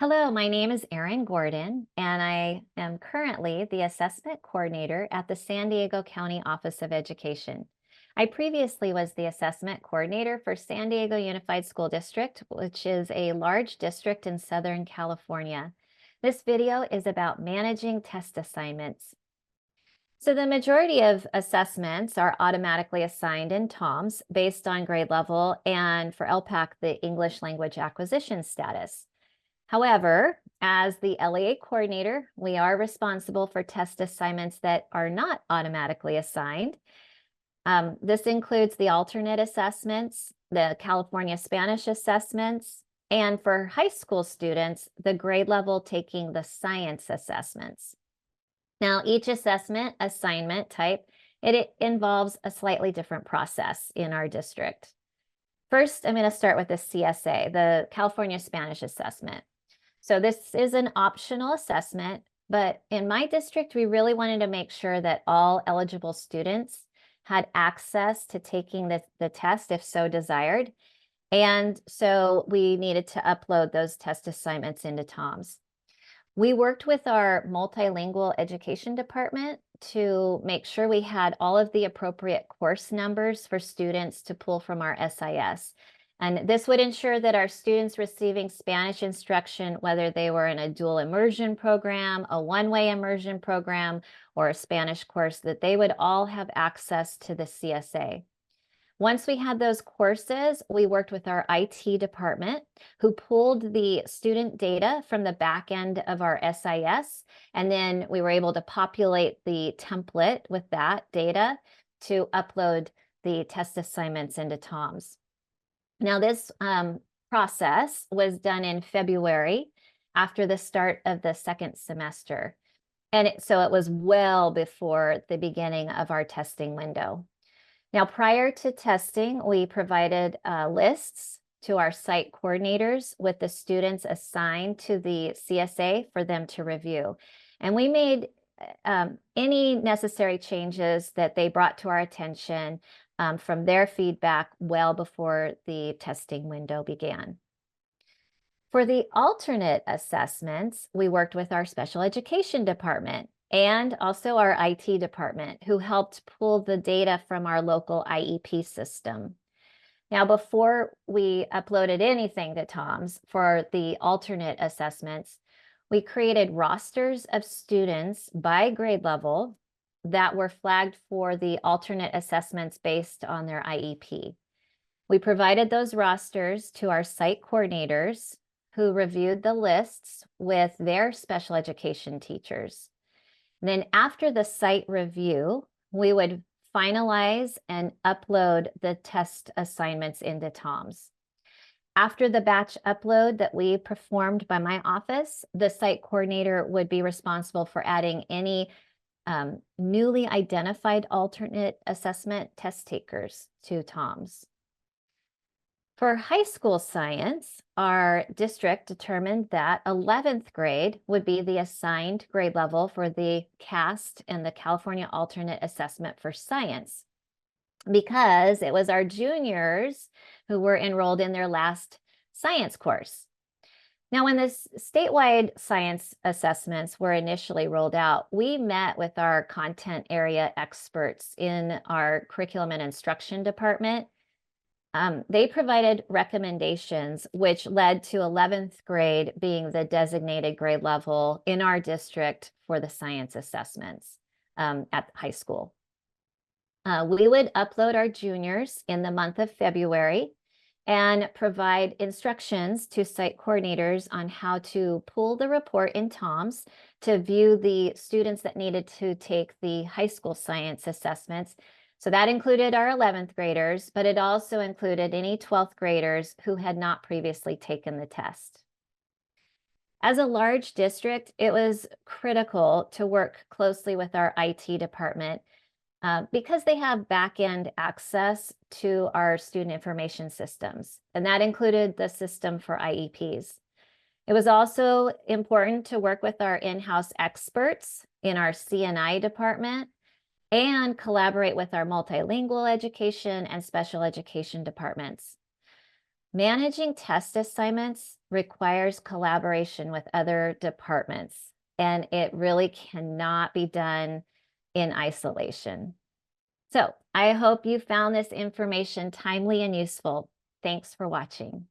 Hello, my name is Erin Gordon, and I am currently the assessment coordinator at the San Diego County Office of Education. I previously was the assessment coordinator for San Diego Unified School District, which is a large district in Southern California. This video is about managing test assignments. So the majority of assessments are automatically assigned in TOMS based on grade level and for LPAC, the English Language Acquisition Status. However, as the LEA coordinator, we are responsible for test assignments that are not automatically assigned. This includes the alternate assessments, the California Spanish assessments, and for high school students, the grade level taking the science assessments. Now, each assessment assignment type, it involves a slightly different process in our district. First, I'm going to start with the CSA, the California Spanish Assessment. So this is an optional assessment, but in my district, we really wanted to make sure that all eligible students had access to taking the test if so desired. And so we needed to upload those test assignments into TOMS. We worked with our multilingual education department to make sure we had all of the appropriate course numbers for students to pull from our SIS. And this would ensure that our students receiving Spanish instruction, whether they were in a dual immersion program, a one-way immersion program, or a Spanish course, that they would all have access to the CSA. Once we had those courses, we worked with our IT department who pulled the student data from the back end of our SIS, and then we were able to populate the template with that data to upload the test assignments into TOMS. Now, this process was done in February after the start of the second semester. And so it was well before the beginning of our testing window. Now, prior to testing, we provided lists to our site coordinators with the students assigned to the CSA for them to review. And we made any necessary changes that they brought to our attention from their feedback well before the testing window began. For the alternate assessments, we worked with our special education department and also our IT department, who helped pull the data from our local IEP system. Now, before we uploaded anything to TOMS for the alternate assessments, we created rosters of students by grade level that were flagged for the alternate assessments based on their IEP. We provided those rosters to our site coordinators who reviewed the lists with their special education teachers. And then after the site review, we would finalize and upload the test assignments into TOMS. After the batch upload that we performed by my office, the site coordinator would be responsible for adding any newly identified alternate assessment test takers to TOMS. For high school science, our district determined that 11th grade would be the assigned grade level for the CAST and the California Alternate Assessment for Science, because it was our juniors who were enrolled in their last science course. Now, when the statewide science assessments were initially rolled out, we met with our content area experts in our curriculum and instruction department. They provided recommendations, which led to 11th grade being the designated grade level in our district for the science assessments at high school. We would upload our juniors in the month of February and provide instructions to site coordinators on how to pull the report in TOMS to view the students that needed to take the high school science assessments. So that included our 11th graders, but it also included any 12th graders who had not previously taken the test. As a large district, it was critical to work closely with our IT department because they have back-end access to our student information systems, and that included the system for IEPs. It was also important to work with our in-house experts in our C&I department and collaborate with our multilingual education and special education departments. Managing test assignments requires collaboration with other departments, and it really cannot be done in isolation. So I hope you found this information timely and useful. Thanks for watching.